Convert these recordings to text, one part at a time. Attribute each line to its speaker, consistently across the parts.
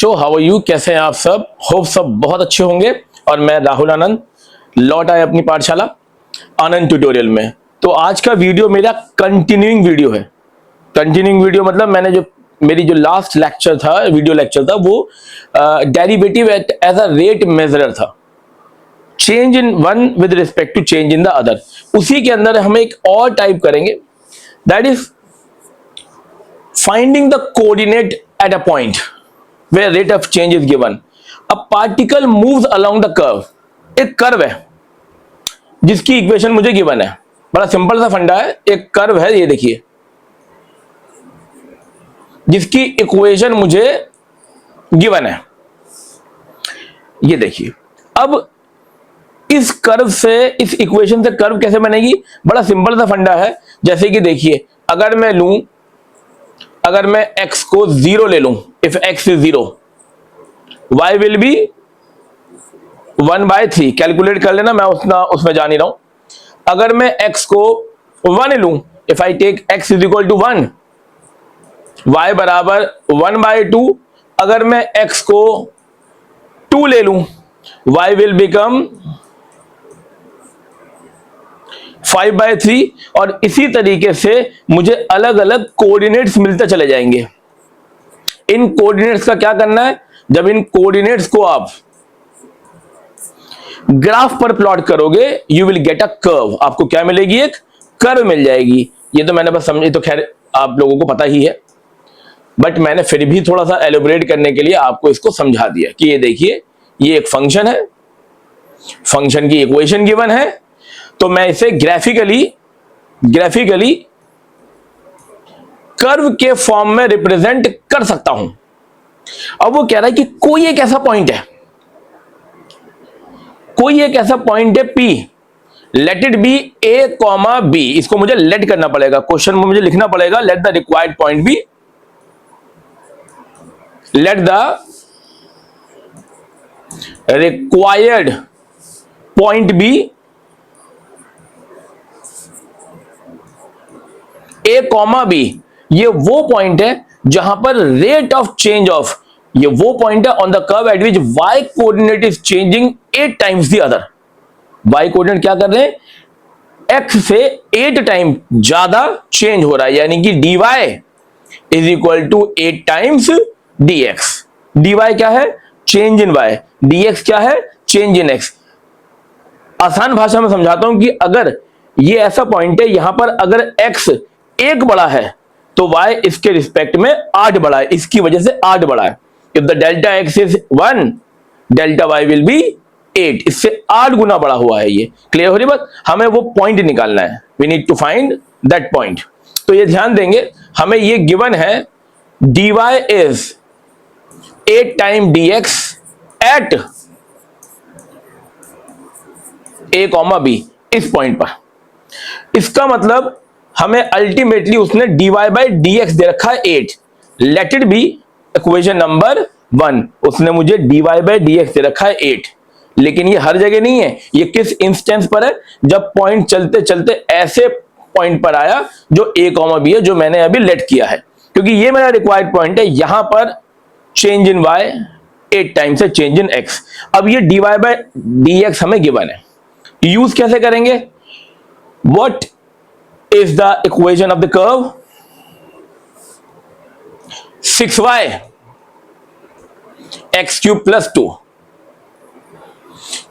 Speaker 1: बच्चों, how are you, कैसे हैं आप सब? होप सब बहुत अच्छे होंगे। और मैं राहुल आनंद लौट आए अपनी पाठशाला आनंद ट्यूटोरियल में। तो आज का वीडियो मेरा कंटिन्यूइंग वीडियो है। कंटिन्यूइंग वीडियो मतलब मैंने जो मेरी जो लास्ट लेक्चर था, वीडियो लेक्चर था, वो derivative as a rate measurer था। Change in one with respect to change in the other. उसी के अंदर हम एक और टाइप करेंगे, that is finding the coordinate at a point where rate of change is given. A particle moves along the curve. एक curve है जिसकी इक्वेशन मुझे गिवन है। बड़ा सिंपल सा फंडा है। एक कर्व है, ये देखिए, जिसकी इक्वेशन मुझे गिवन है, ये देखिए। अब इस कर्व से, इस इक्वेशन से कर्व कैसे बनेगी? बड़ा सिंपल सा फंडा है। जैसे कि देखिए, अगर मैं x को 0 ले लूं, if x is 0, y will be 1/3। Calculate कर लेना, मैं उसमें जा नहीं रहा हूं। अगर मैं x को 1 लूं, if I take x is equal to 1, y बराबर 1/2। अगर मैं x को 2 ले लूं, y विल बिकम 5/3। और इसी तरीके से मुझे अलग अलग कोऑर्डिनेट्स मिलते चले जाएंगे। इन कोऑर्डिनेट्स का क्या करना है? जब इन कोऑर्डिनेट्स को आप ग्राफ पर प्लॉट करोगे, you will get a curve. आपको क्या मिलेगी? एक कर्व मिल जाएगी। ये तो मैंने बस समझी, तो खैर आप लोगों को पता ही है, बट मैंने फिर भी थोड़ा सा एलोबरेट करने के लिए आपको इसको समझा दिया कि ये देखिए, ये एक फंक्शन है, फंक्शन की इक्वेशन गिवन है, तो मैं इसे ग्राफिकली कर्व के फॉर्म में रिप्रेजेंट कर सकता हूं। अब वो कह रहा है कि कोई एक ऐसा पॉइंट है P, let it be A, B। इसको मुझे लेट करना पड़ेगा, क्वेश्चन में मुझे लिखना पड़ेगा, let the required point be, let the required point be A, B। ये वो पॉइंट है जहां पर रेट ऑफ चेंज ऑफ, ये वो पॉइंट है on the curve at which y coordinate is changing 8 times the other. y coordinate क्या कर रहे हैं? x से 8 टाइम ज्यादा चेंज हो रहा है, यानी कि dy is equal to 8 times dx। dy क्या है? Change in y। dx क्या है? Change in x। आसान भाषा में समझाता हूं कि अगर ये ऐसा पॉइंट है, यहां पर अगर x 1 बड़ा है तो y इसके रिस्पेक्ट में 8 बड़ा है, इसकी वजह से 8 बड़ा है। If the delta x is 1, delta y will be 8। इससे 8 गुना बड़ा हुआ है। ये क्लियर हो रही बात? हमें वो पॉइंट निकालना है, we need to find that point. तो ये ध्यान देंगे, हमें ये गिवन है dy is 8 time dx at a, b, इस पॉइंट पर। इसका मतलब हमें अल्टीमेटली उसने dy बाई dx दे रखा है 8। Let it be equation number 1। उसने मुझे dy बाई dx दे रखा है 8, लेकिन ये हर जगह नहीं है। ये किस इंस्टेंस पर है? जब पॉइंट चलते चलते ऐसे पॉइंट पर आया जो a, b है, जो मैंने अभी लेट किया है, क्योंकि ये मेरा रिक्वायर्ड पॉइंट है। यहां पर चेंज इन y 8 टाइम्स है चेंज इन x। अब ये dy बाई dx हमें गिवन है, यूज कैसे करेंगे? What is the equation of the curve? 6y x cube plus 2।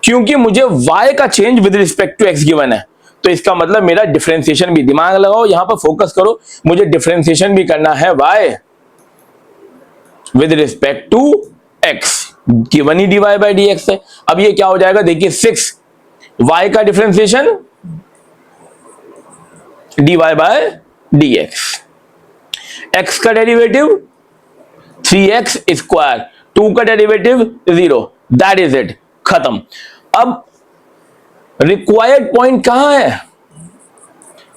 Speaker 1: क्योंकि मुझे y का change with respect to x given है, तो इसका मतलब मेरा डिफरेंशिएशन भी, दिमाग लगाओ, यहां पर फोकस करो, मुझे डिफरेंशिएशन भी करना है y with respect to x। Given ही dy बाई dx है। अब ये क्या हो जाएगा? देखिए, 6y का differentiation dy by dx, x का डेरिवेटिव 3x स्क्वायर, 2 का डेरिवेटिव 0, दैट इज इट, खत्म। अब रिक्वायर्ड पॉइंट कहां है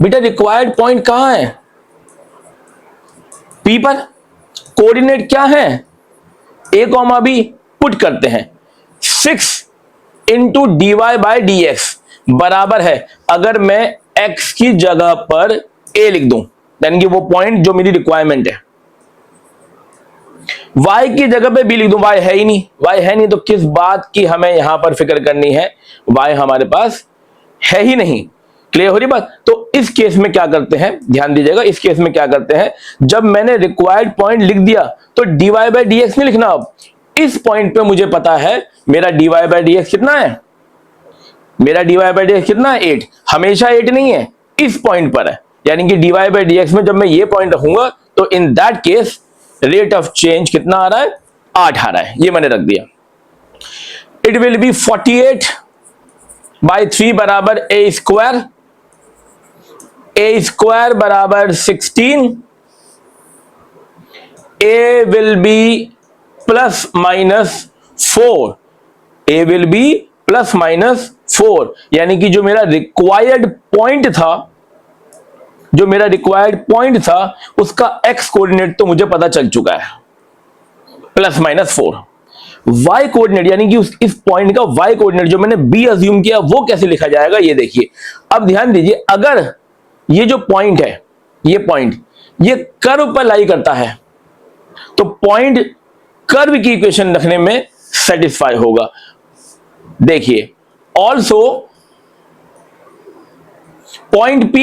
Speaker 1: बेटा? रिक्वायर्ड पॉइंट कहां है? P पर। कोऑर्डिनेट क्या है? a, b पुट करते हैं। 6 इंटू dy बाय dx बराबर है, अगर मैं x की जगह पर a लिख दूं, यानी कि वो पॉइंट जो मेरी रिक्वायरमेंट है, y की जगह पे b लिख दूं, y है ही नहीं, y है नहीं तो किस बात की हमें यहां पर फिक्र करनी है, y हमारे पास है ही नहीं। क्लियर हो रही बात? तो इस केस में क्या करते हैं, ध्यान दीजिएगा, इस केस में क्या करते हैं, जब मैंने रिक्वायर्ड पॉइंट लिख दिया तो dy बाई डी एक्स नहीं लिखना। अब इस पॉइंट पे मुझे पता है मेरा dy बाई डी एक्स कितना है, मेरा dy बाई डी एक्स कितना है 8, हमेशा 8 नहीं है, इस पॉइंट पर है, यानी कि dy बाई डी एक्स में जब मैं ये पॉइंट रखूंगा तो in that case rate of change कितना आ रहा है, 8 आ रहा है, ये मैंने रख दिया। इट विल बी 48 बाई 3 बराबर ए स्क्वायर बराबर 16, A will be plus minus 4, A will be plus minus 4, यानी कि जो मेरा रिक्वायर्ड पॉइंट था, जो मेरा रिक्वायर्ड पॉइंट था उसका एक्स कोऑर्डिनेट तो मुझे पता चल चुका है, प्लस माइनस 4। वाई कोऑर्डिनेट यानी कि इस पॉइंट का वाई कोऑर्डिनेट जो मैंने बी अज्यूम किया वो कैसे लिखा जाएगा, ये देखिए। अब ध्यान दीजिए, अगर ये जो पॉइंट है, ये पॉइंट ये कर्व पर लाई करता है तो पॉइंट कर्व की इक्वेशन रखने में सेटिस्फाई होगा। देखिए, also point P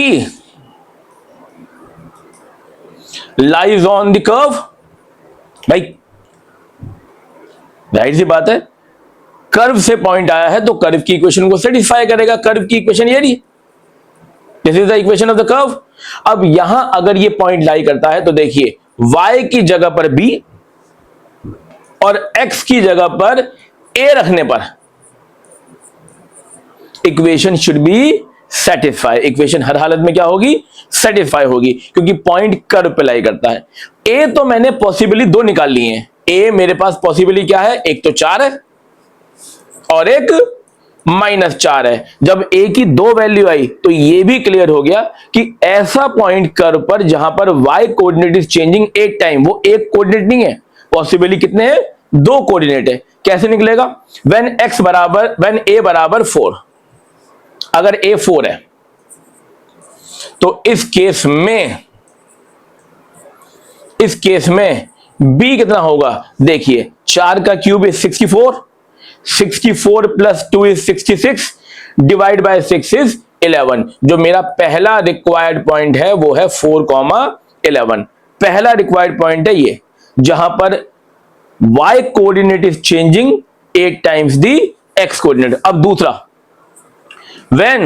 Speaker 1: lies on the curve. भाई जाहिर सी बात है, कर्व से पॉइंट आया है तो कर्व की इक्वेशन को सेटिस्फाई करेगा। कर्व की इक्वेशन ये रही, this is the equation of the curve. अब यहां अगर ये पॉइंट लाई करता है तो देखिए, y की जगह पर b और x की जगह पर a रखने पर equation should be satisfy. Equation हर हालत में क्या होगी, सेटिस्फाई होगी, क्योंकि पॉइंट कर्व पे लाई करता है। a तो मैंने पॉसिबली 2 निकाल लिए हैं, a मेरे पास पॉसिबली क्या है, एक तो 4 है और एक -4 है। जब a की 2 वैल्यू आई तो ये भी क्लियर हो गया कि ऐसा पॉइंट कर्व पर जहां पर y coordinate is changing 8 time, वो एक कोऑर्डिनेट नहीं है, पॉसिबली कितने हैं, 2 कोऑर्डिनेट है। कैसे निकलेगा, व्हेन a बराबर 4, अगर a 4 है तो इस केस में b कितना होगा, देखिए 4 का cube is 64 plus 2 is 66, divide by 6 is 11। जो मेरा पहला रिक्वायर्ड पॉइंट है वो है 4,11। पहला रिक्वायर्ड पॉइंट है ये, जहां पर y coordinate is changing 8 times the x coordinate. अब दूसरा, व्हेन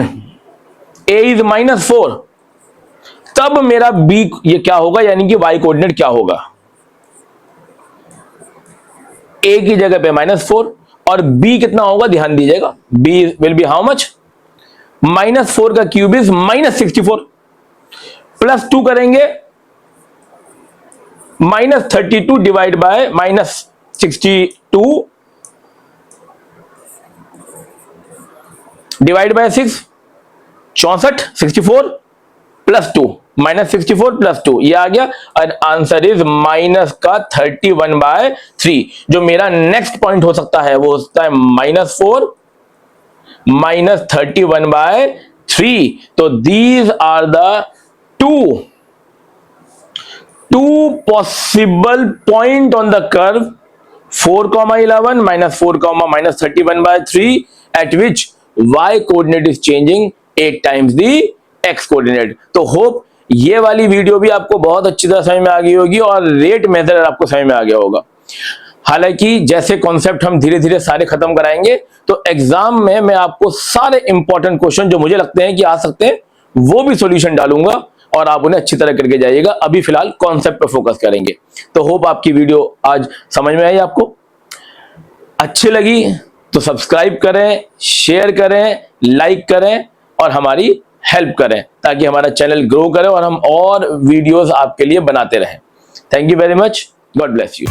Speaker 1: a इज -4, तब मेरा b ये क्या होगा, यानी कि y कोऑर्डिनेट क्या होगा, a की जगह पे -4 और b कितना होगा, ध्यान दीजिएगा, b will be how much, -4 का क्यूब इज -64, प्लस 2 करेंगे -32 divide by -62 divide by 6, 64, 64 plus 2, -64 plus 2, ये आ गया और आंसर इज -31/3। जो मेरा नेक्स्ट पॉइंट हो सकता है वो होता है -4 -31/3। तो these are the two possible point on the curve 4,11 -4, -31/3 at which y coordinate is changing 8 times the x coordinate। तो होप ये वाली वीडियो भी आपको बहुत अच्छी तरह समझ में आ गई होगी और रेट मेथड आपको समझ में आ गया होगा। हालांकि जैसे कॉन्सेप्ट हम धीरे धीरे सारे खत्म कराएंगे तो एग्जाम में मैं आपको सारे इंपॉर्टेंट क्वेश्चन जो मुझे लगते हैं कि आ सकते हैं वो भी सॉल्यूशन डालूंगा और आप उन्हें अच्छी तरह करके जाइएगा। अभी फिलहाल कॉन्सेप्ट पे फोकस करेंगे। तो होप आपकी वीडियो आज समझ में आई, आपको अच्छी लगी तो सब्सक्राइब करें, शेयर करें, लाइक करें और हमारी हेल्प करें ताकि हमारा चैनल ग्रो करे और हम और वीडियोस आपके लिए बनाते रहें। Thank you very much, God bless you.